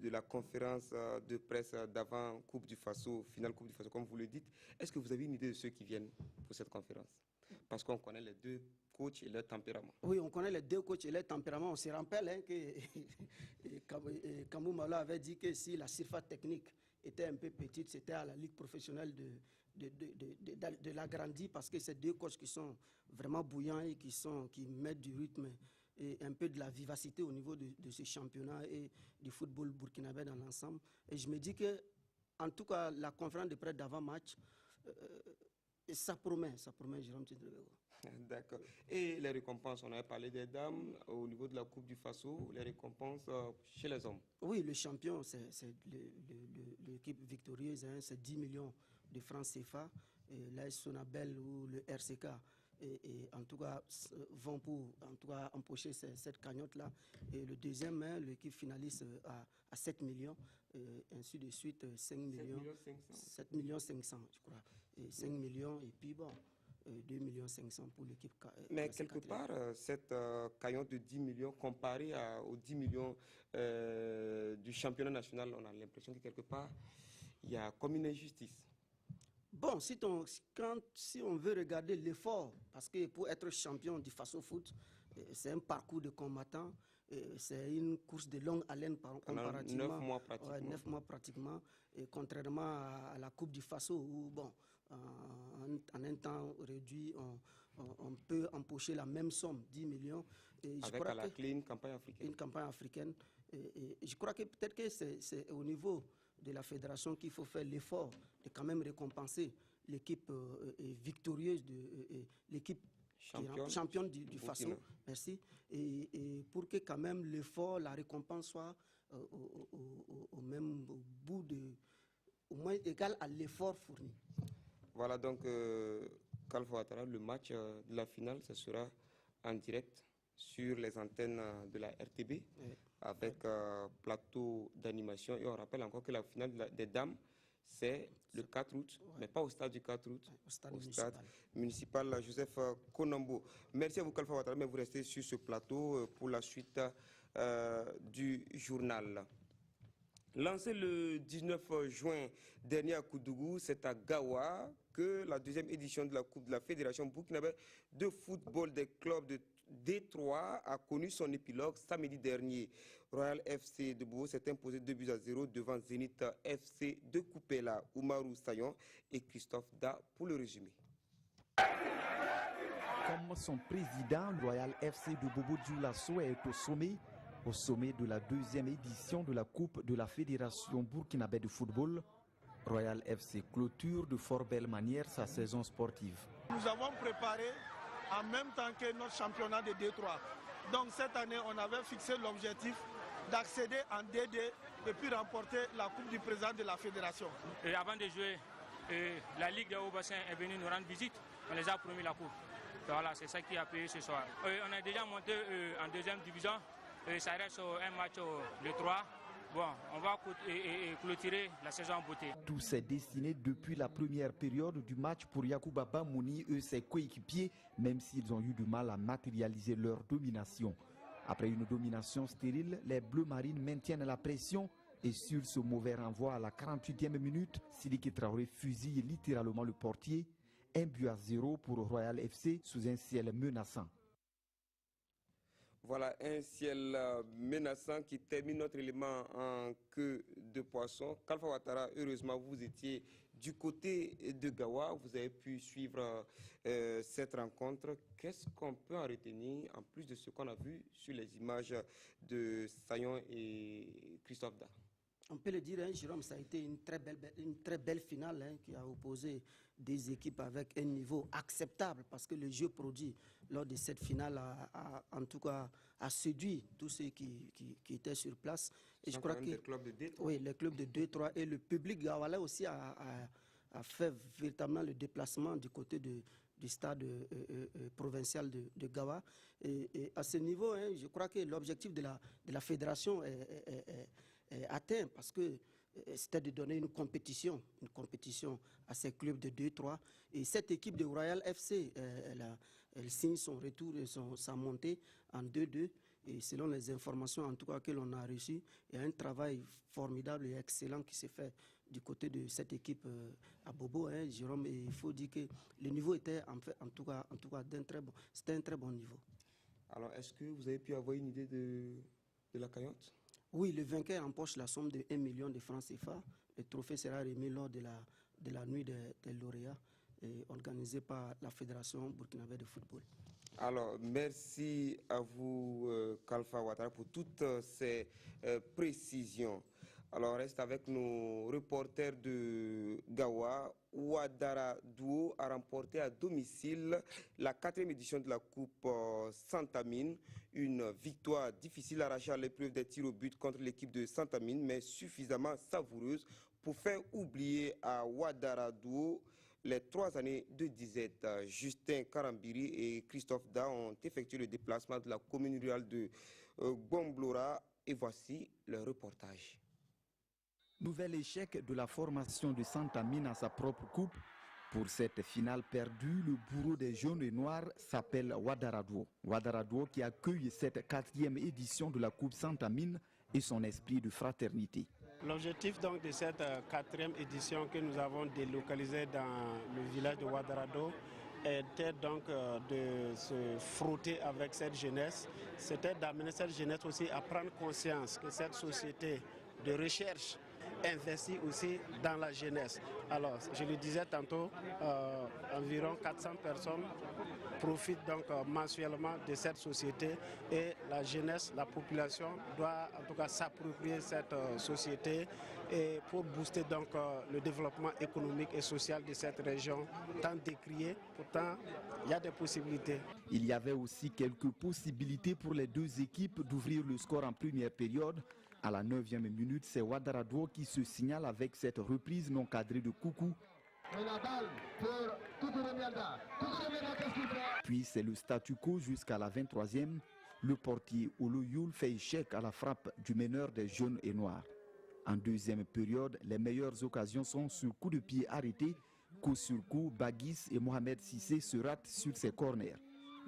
la conférence de presse d'avant Coupe du Faso, finale Coupe du Faso, comme vous le dites, est-ce que vous avez une idée de ceux qui viennent pour cette conférence? Parce qu'on connaît les deux coachs et leur tempérament. Oui, on connaît les deux coachs et leur tempérament. On se rappelle hein, que Kamou Malo avait dit que si la surface technique était un peu petite, c'était à la Ligue professionnelle de l'agrandir, parce que c'est deux coachs qui sont vraiment bouillants et qui mettent du rythme et un peu de la vivacité au niveau de ce championnat et du football burkinabé dans l'ensemble. Et je me dis que, en tout cas, la conférence de presse d'avant-match, ça promet, Jérôme Tidrego. D'accord. Et les récompenses, on avait parlé des dames au niveau de la Coupe du Faso, les récompenses chez les hommes. Oui, le champion, c'est l'équipe victorieuse, hein, c'est 10 millions de francs CFA. L'AS Sonabel ou le RCK, et en tout cas, vont pour empocher cette cagnotte-là. Et le deuxième, hein, l'équipe finaliste à 7 millions, et ainsi de suite, 5 millions. 7 millions 500, je crois. Et 5 millions, et puis bon, 2 millions 500 pour l'équipe. Mais quelque part, cette cagnotte de 10 millions comparée aux 10 millions du championnat national, on a l'impression que quelque part, il y a comme une injustice. Bon, si on veut regarder l'effort, parce que pour être champion du Faso Foot, c'est un parcours de combattants. C'est une course de longue haleine comparativement. 9 mois pratiquement. 9 mois pratiquement. Et contrairement à la Coupe du Faso où, bon, en un temps réduit, on peut empocher la même somme, 10 millions. Et je avec crois à la clé une campagne africaine. Une campagne africaine. Et je crois que peut-être que c'est au niveau de la fédération qu'il faut faire l'effort de quand même récompenser l'équipe victorieuse, l'équipe championne du Faso. Merci. Et pour que quand même l'effort, la récompense soit au moins égal à l'effort fourni. Voilà donc Kalfa Ouattara, le match de la finale, ce sera en direct sur les antennes de la RTB avec plateau d'animation. Et on rappelle encore que la finale des dames, c'est le 4 août, mais pas au stade du 4 août, au stade municipal Joseph Konambo. Merci à vous Kalfa Ouattara, mais vous restez sur ce plateau pour la suite du journal. Lancé le 19 juin dernier à Koudougou, c'est à Gawa que la deuxième édition de la Coupe de la Fédération burkinabé de football des clubs de D3 a connu son épilogue samedi dernier. Royal FC de Bobo s'est imposé 2-0 devant Zénith FC de Koupela, Oumarou Sayon et Christophe Da pour le résumé. Comme son président, Royal FC de Bobo Dioulasso est au sommet de la deuxième édition de la Coupe de la Fédération burkinabé de football. Royal FC clôture de fort belle manière sa saison sportive. Nous avons préparé en même temps que notre championnat de D3. Donc cette année, on avait fixé l'objectif d'accéder en DD et puis remporter la Coupe du président de la Fédération. Et avant de jouer, la Ligue de Haut-Bassin est venue nous rendre visite. On les a promis la Coupe. Voilà, c'est ça qui a payé ce soir. On a déjà monté en deuxième division. Ça reste un match le 3. Bon, on va clôturer la saison en beauté. Tout s'est dessiné depuis la première période du match pour Yacouba Bamouni et ses coéquipiers, même s'ils ont eu du mal à matérialiser leur domination. Après une domination stérile, les Bleus Marines maintiennent la pression et sur ce mauvais renvoi à la 48e minute, Sidiki Traoré fusille littéralement le portier. 1-0 pour Royal FC sous un ciel menaçant. Voilà un ciel menaçant qui termine notre élément en queue de poisson. Kalfa Ouattara, heureusement, vous étiez du côté de Gawa. Vous avez pu suivre cette rencontre. Qu'est-ce qu'on peut en retenir, en plus de ce qu'on a vu sur les images de Sayon et Christophe Da? On peut le dire, hein, Jérôme, ça a été une très belle finale hein, qui a opposé des équipes avec un niveau acceptable parce que le jeu produit lors de cette finale en tout cas a séduit tous ceux qui étaient sur place. Et je crois que les clubs de D3. Oui, les clubs de 2-3 et le public gawalais aussi a fait véritablement le déplacement du côté du stade provincial de Gawa. Et à ce niveau, hein, je crois que l'objectif de la fédération est atteint parce que c'était de donner une compétition à ces clubs de 2-3. Et cette équipe de Royal FC, elle signe son retour et sa montée en 2-2. Et selon les informations en tout cas que l'on a reçues, il y a un travail formidable et excellent qui s'est fait du côté de cette équipe à Bobo, hein, Jérôme. Et il faut dire que le niveau était en tout cas c'était un très bon niveau. Alors, est-ce que vous avez pu avoir une idée de la cagnotte? Oui, le vainqueur empoche la somme de 1 million de francs CFA. Le trophée sera remis lors de la nuit des lauréats organisée par la Fédération burkinabé de football. Alors, merci à vous, Kalfa Ouattara, pour toutes ces précisions. Alors, reste avec nos reporters de Gawa. Ouaddara Douo a remporté à domicile la 4e édition de la Coupe Santamine. Une victoire difficile arrachée à l'épreuve des tirs au but contre l'équipe de Santamine, mais suffisamment savoureuse pour faire oublier à Ouaddara Douo les 3 années de disette. Justin Karambiri et Christophe Da ont effectué le déplacement de la commune rurale de Gomblora. Et voici le reportage. Nouvel échec de la formation de Santamine à sa propre coupe. Pour cette finale perdue, le bourreau des jaunes et noirs s'appelle Ouaddara Douo. Ouaddara Douo qui accueille cette 4e édition de la Coupe Santamine et son esprit de fraternité. L'objectif donc de cette 4e édition que nous avons délocalisée dans le village de Ouaddara Douo était donc de se frotter avec cette jeunesse, c'était d'amener cette jeunesse aussi à prendre conscience que cette société de recherche investit aussi dans la jeunesse. Alors, je le disais tantôt, environ 400 personnes profitent donc mensuellement de cette société et la jeunesse, la population doit en tout cas s'approprier cette société et pour booster donc le développement économique et social de cette région tant décriée. Pourtant, il y a des possibilités. Il y avait aussi quelques possibilités pour les deux équipes d'ouvrir le score en première période. À la 9e minute, c'est Ouattara qui se signale avec cette reprise non cadrée de Koukou. Puis c'est le statu quo jusqu'à la 23e. Le portier Oloyoul fait échec à la frappe du meneur des jaunes et noirs. En deuxième période, les meilleures occasions sont sur coup de pied arrêté. Coup sur coup, Baguis et Mohamed Sissé se ratent sur ses corners.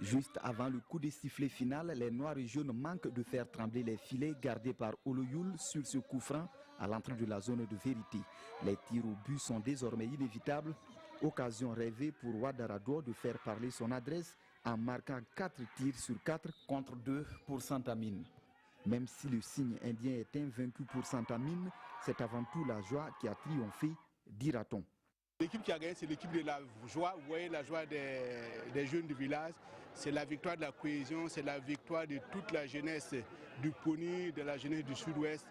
Juste avant le coup de sifflet final, les Noirs et Jaunes manquent de faire trembler les filets gardés par Oloyoul sur ce coup franc à l'entrée de la zone de vérité. Les tirs au but sont désormais inévitables. Occasion rêvée pour Ouattara de faire parler son adresse en marquant 4 tirs sur 4 contre 2 pour Santamine. Même si le signe indien est invaincu pour Santamine, c'est avant tout la joie qui a triomphé, dira-t-on. L'équipe qui a gagné, c'est l'équipe de la joie. Vous voyez la joie des jeunes du village. C'est la victoire de la cohésion, c'est la victoire de toute la jeunesse du Pony, de la jeunesse du Sud-Ouest.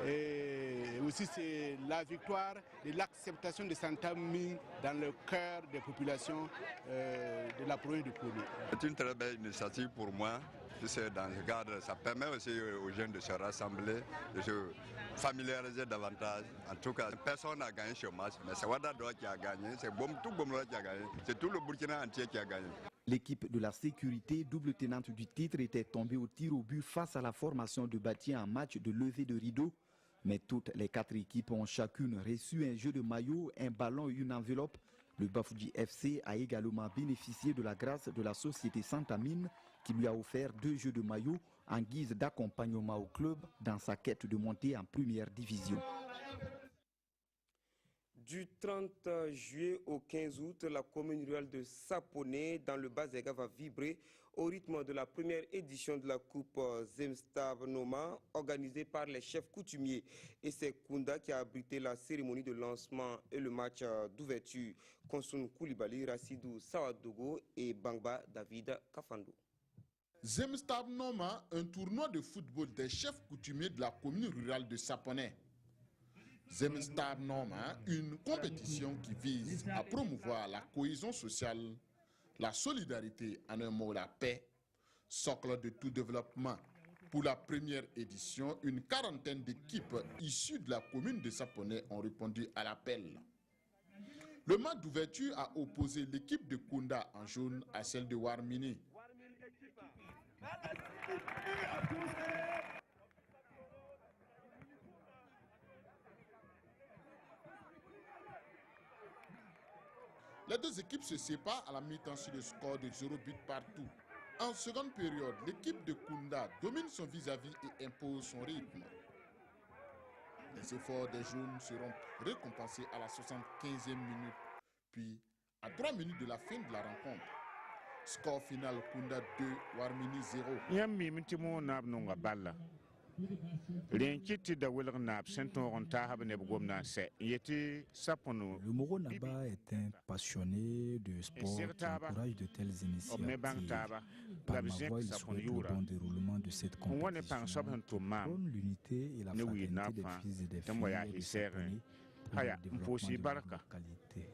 Et aussi c'est la victoire de l'acceptation de Santamine dans le cœur des populations de la province du Pony. C'est une très belle initiative pour moi. Dans ce cadre, ça permet aussi aux jeunes de se rassembler, de se familiariser davantage. En tout cas, personne n'a gagné ce match, mais c'est Ouattara qui a gagné, c'est tout Bomloa qui a gagné, c'est tout le Burkina entier qui a gagné. L'équipe de la sécurité, double tenante du titre, était tombée au tir au but face à la formation de Bâtien en match de levée de rideau. Mais toutes les 4 équipes ont chacune reçu un jeu de maillot, un ballon et une enveloppe. Le Bafouji FC a également bénéficié de la grâce de la société Santamine qui lui a offert 2 jeux de maillot en guise d'accompagnement au club dans sa quête de montée en première division. Du 30 juillet au 15 août, la commune rurale de Saponé, dans le Bas-Ega, va vibrer au rythme de la première édition de la Coupe Zemstab Noma, organisée par les chefs coutumiers. Et c'est Kounda qui a abrité la cérémonie de lancement et le match d'ouverture. Konsun Koulibaly, Rassidou Sawadogo et Bangba David Kafando. Zemstab Noma, un tournoi de football des chefs coutumiers de la commune rurale de Saponé. Zemstab Noma, une compétition qui vise à promouvoir la cohésion sociale, la solidarité, en un mot la paix, socle de tout développement. Pour la première édition, une quarantaine d'équipes issues de la commune de Saponé ont répondu à l'appel. Le match d'ouverture a opposé l'équipe de Kounda en jaune à celle de Warmini. Les deux équipes se séparent à la mi-temps sur le score de 0 but partout. En seconde période, l'équipe de Kounda domine son vis-à-vis et impose son rythme. Les efforts des jaunes seront récompensés à la 75e minute, puis à 3 minutes de la fin de la rencontre. Score final Kounda 2, Warmini 0. Le Moro Naba est un passionné de sport qui encourage de telles initiatives. Par ma voix, il souhaite le bon déroulement de cette compétition. Prône l'unité et la fraternité des fils et des filles de Saponé pour le développement de la localité.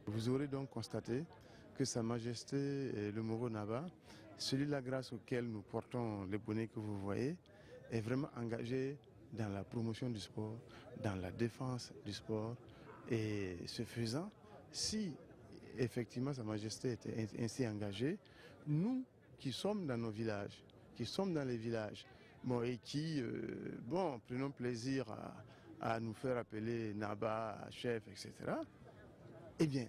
Vous aurez donc constaté que Sa Majesté le Moro Naba, celui-là grâce auquel nous portons les bonnets que vous voyez, est vraiment engagé dans la promotion du sport, dans la défense du sport. Et ce faisant, si effectivement Sa Majesté était ainsi engagée, nous qui sommes dans nos villages, qui sommes dans les villages, et qui prenons plaisir à nous faire appeler Naba, chef, etc., eh bien,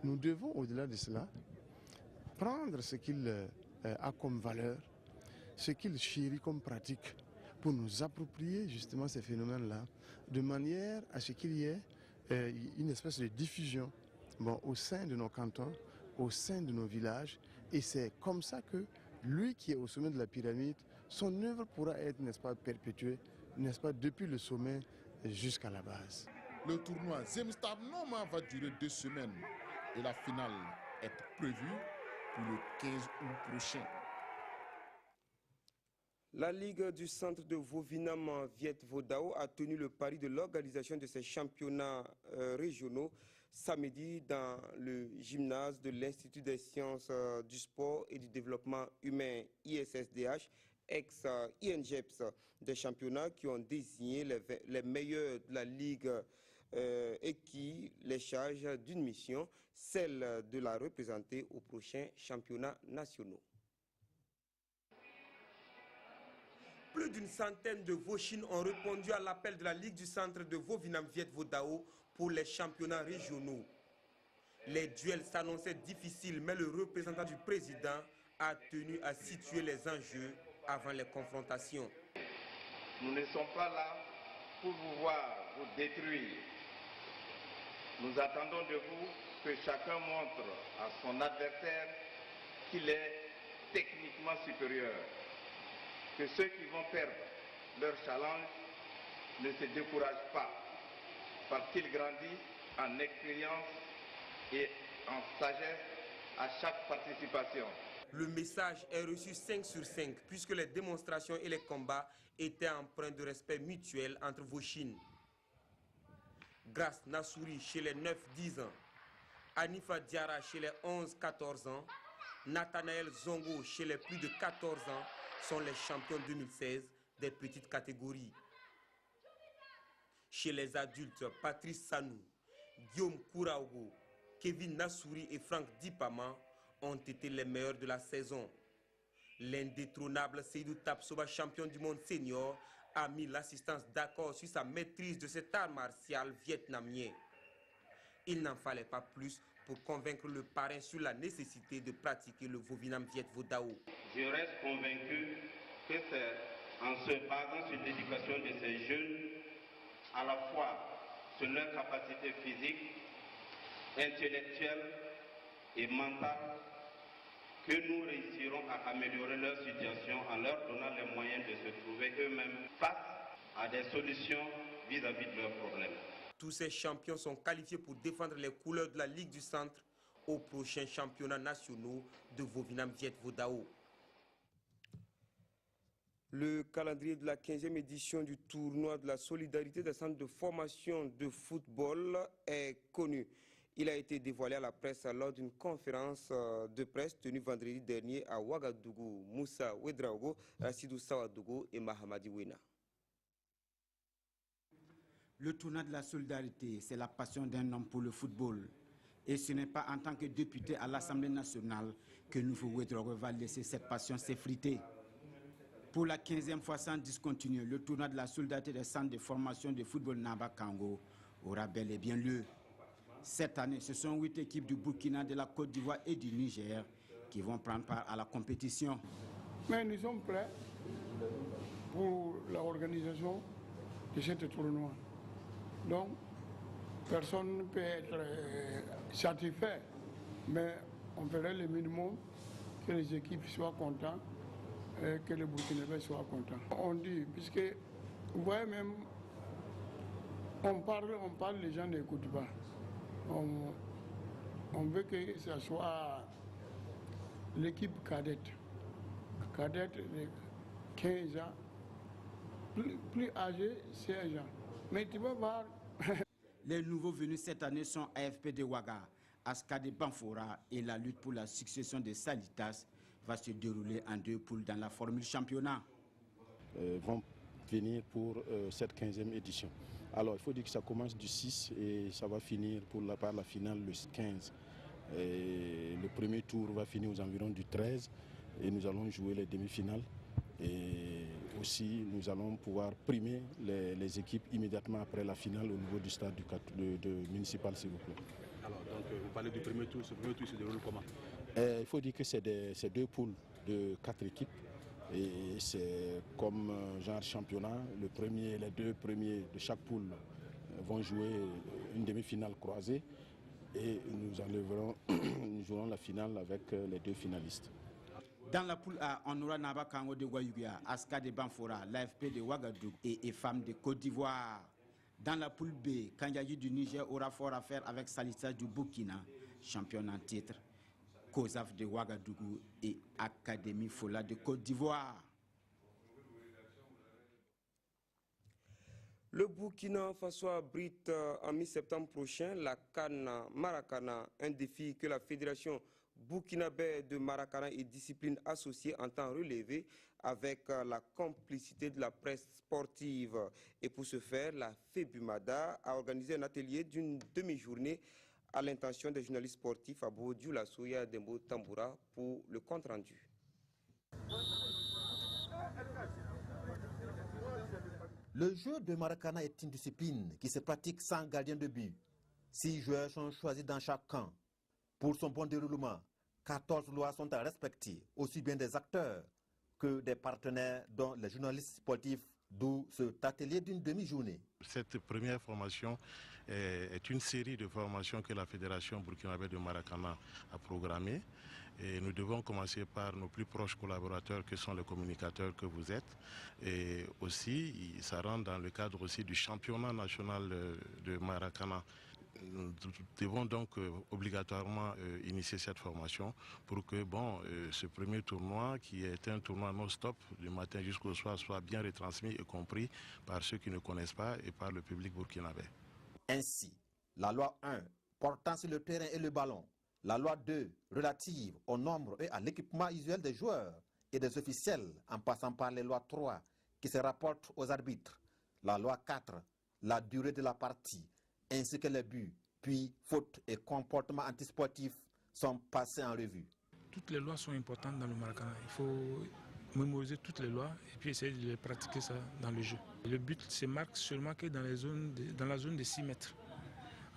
nous devons, au-delà de cela, prendre ce qu'il a comme valeur, ce qu'il chérit comme pratique pour nous approprier justement ces phénomènes-là, de manière à ce qu'il y ait une espèce de diffusion au sein de nos cantons, au sein de nos villages. Et c'est comme ça que lui qui est au sommet de la pyramide, son œuvre pourra être, n'est-ce pas, perpétuée, n'est-ce pas, depuis le sommet jusqu'à la base. Le tournoi Zemstar Noma va durer 2 semaines et la finale est prévue pour le 15 août prochain. La Ligue du centre de Vovinam Viet Vo Dao a tenu le pari de l'organisation de ces championnats régionaux samedi dans le gymnase de l'Institut des sciences du sport et du développement humain ISSDH, ex-INGEPS, des championnats qui ont désigné les meilleurs de la Ligue et qui les chargent d'une mission, celle de la représenter aux prochains championnats nationaux. Plus d'une centaine de Vochines ont répondu à l'appel de la Ligue du centre de Vovinam Viet Vo Dao pour les championnats régionaux. Les duels s'annonçaient difficiles, mais le représentant du président a tenu à situer les enjeux avant les confrontations. Nous ne sommes pas là pour vous voir vous détruire. Nous attendons de vous que chacun montre à son adversaire qu'il est techniquement supérieur. Que ceux qui vont perdre leur challenge ne se découragent pas, parce qu'ils grandissent en expérience et en sagesse à chaque participation. Le message est reçu 5 sur 5, puisque les démonstrations et les combats étaient empreints de respect mutuel entre Vochines. Grace Nassouri chez les 9-10 ans, Anifa Diara chez les 11-14 ans, Nathanaël Zongo chez les plus de 14 ans sont les champions 2016 des petites catégories. Chez les adultes, Patrice Sanou, Guillaume Kouraogo, Kevin Nassouri et Franck Dipama ont été les meilleurs de la saison. L'indétrônable Seydou Tapsoba, champion du monde senior, a mis l'assistance d'accord sur sa maîtrise de cet art martial vietnamien. Il n'en fallait pas plus pour convaincre le parrain sur la nécessité de pratiquer le Vovinam Viet Vo Dao. Je reste convaincu que c'est en se basant sur l'éducation de ces jeunes, à la fois sur leur capacité physique, intellectuelle et mentale, que nous réussirons à améliorer leur situation en leur donnant les moyens de se trouver eux-mêmes face à des solutions vis-à-vis de leurs problèmes. Tous ces champions sont qualifiés pour défendre les couleurs de la Ligue du Centre aux prochains championnats nationaux de Vovinam Viet Vo Dao. Le calendrier de la 15e édition du tournoi de la solidarité des centres de formation de football est connu. Il a été dévoilé à la presse lors d'une conférence de presse tenue vendredi dernier à Ouagadougou. Moussa Ouedraogo, Sidou Sawadougou et Mahamadi Wena. Le tournoi de la solidarité, c'est la passion d'un homme pour le football. Et ce n'est pas en tant que député à l'Assemblée nationale que Nouveau Ouedraogo va laisser cette passion s'effriter. Pour la 15e fois sans discontinuer, le tournoi de la solidarité des centres de formation de football Namba Kango aura bel et bien lieu. Cette année, ce sont 8 équipes du Burkina, de la Côte d'Ivoire et du Niger qui vont prendre part à la compétition. Mais nous sommes prêts pour l'organisation de ce tournoi. Donc, personne ne peut être satisfait, mais on ferait le minimum que les équipes soient contentes et que les Burkinabés soient contents. On dit, puisque vous voyez même, on parle, les gens n'écoutent pas. On veut que ce soit l'équipe cadette de 15 ans, plus âgée, 16 ans. Mais tu vas voir. Les nouveaux venus cette année sont AFP de Ouaga, Askade Banfora, et la lutte pour la succession des Salitas va se dérouler en 2 poules dans la formule championnat. Vont venir pour cette 15e édition. Alors, il faut dire que ça commence du 6 et ça va finir par la finale le 15. Et le premier tour va finir aux environs du 13 et nous allons jouer les demi-finales. Et aussi, nous allons pouvoir primer les équipes immédiatement après la finale au niveau du stade municipal, s'il vous plaît. Alors, donc, vous parlez du premier tour. Ce premier tour se déroule comment? Il faut dire que c'est 2 poules de 4 équipes. Et c'est comme genre championnat, les deux premiers de chaque poule vont jouer une demi-finale croisée et nous jouerons la finale avec les deux finalistes. Dans la poule A, on aura Naba Kango de Guayuguia, Aska de Banfora, l'AFP de Ouagadougou et EFAM de Côte d'Ivoire. Dans la poule B, Kandiaji du Niger aura fort à faire avec Salissa du Burkina, champion en titre, COSAF de Ouagadougou et Académie Fola de Côte d'Ivoire. Le Burkina Faso abrite en mi-septembre prochain la CAN Maracana, un défi que la Fédération burkinabé de Maracana et discipline associée entend relever avec la complicité de la presse sportive. Et pour ce faire, la FEBUMADA a organisé un atelier d'une demi-journée à l'intention des journalistes sportifs à Bourdieu-Lasso et à Dembo Tamboura pour le compte-rendu. Le jeu de Maracana est une discipline qui se pratique sans gardien de but. 6 joueurs sont choisis dans chaque camp. Pour son bon déroulement, 14 lois sont à respecter, aussi bien des acteurs que des partenaires dont les journalistes sportifs, d'où cet atelier d'une demi-journée. Cette première formation est une série de formations que la Fédération burkinabé de Maracana a programmée. Et nous devons commencer par nos plus proches collaborateurs que sont les communicateurs que vous êtes. Et aussi, ça rentre dans le cadre aussi du championnat national de Maracana. Nous devons donc obligatoirement initier cette formation pour que ce premier tournoi, qui est un tournoi non-stop du matin jusqu'au soir, soit bien retransmis et compris par ceux qui ne connaissent pas et par le public burkinabé. Ainsi, la loi 1 portant sur le terrain et le ballon, la loi 2 relative au nombre et à l'équipement usuel des joueurs et des officiels, en passant par les lois 3 qui se rapportent aux arbitres, la loi 4, la durée de la partie, ainsi que les buts, puis fautes et comportements antisportifs sont passés en revue. Toutes les lois sont importantes dans le Maracana. Il faut mémoriser toutes les lois et puis essayer de les pratiquer ça dans le jeu. Le but se marque seulement que dans la zone de 6 mètres.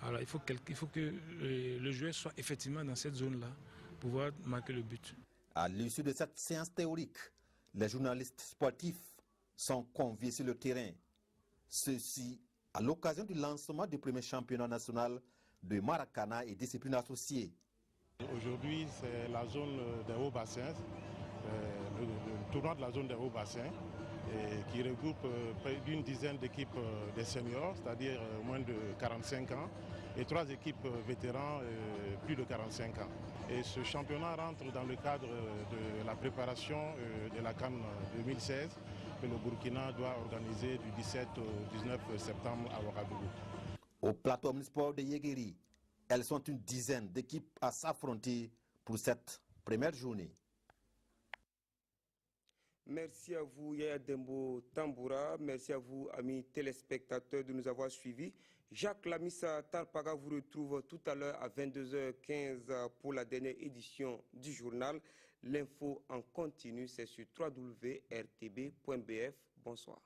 Alors il faut que le joueur soit effectivement dans cette zone-là pour pouvoir marquer le but. À l'issue de cette séance théorique, les journalistes sportifs sont conviés sur le terrain. Ceci à l'occasion du lancement du premier championnat national de Maracana et disciplines associées. Aujourd'hui, c'est la zone des hauts bassins, le tournoi de la zone des hauts bassins, qui regroupe près d'une dizaine d'équipes des seniors, c'est-à-dire moins de 45 ans, et 3 équipes vétérans, plus de 45 ans. Et ce championnat rentre dans le cadre de la préparation de la CAN 2016, que le Burkina doit organiser du 17 au 19 septembre à Ouagadougou. Au plateau omnisport de Yéguéri, elles sont une dizaine d'équipes à s'affronter pour cette première journée. Merci à vous, Yaya Dembo Tamboura. Merci à vous, amis téléspectateurs, de nous avoir suivis. Jacques Lamissa Tarpaga vous retrouve tout à l'heure à 22h15 pour la dernière édition du journal. L'info en continu, c'est sur www.rtb.bf. Bonsoir.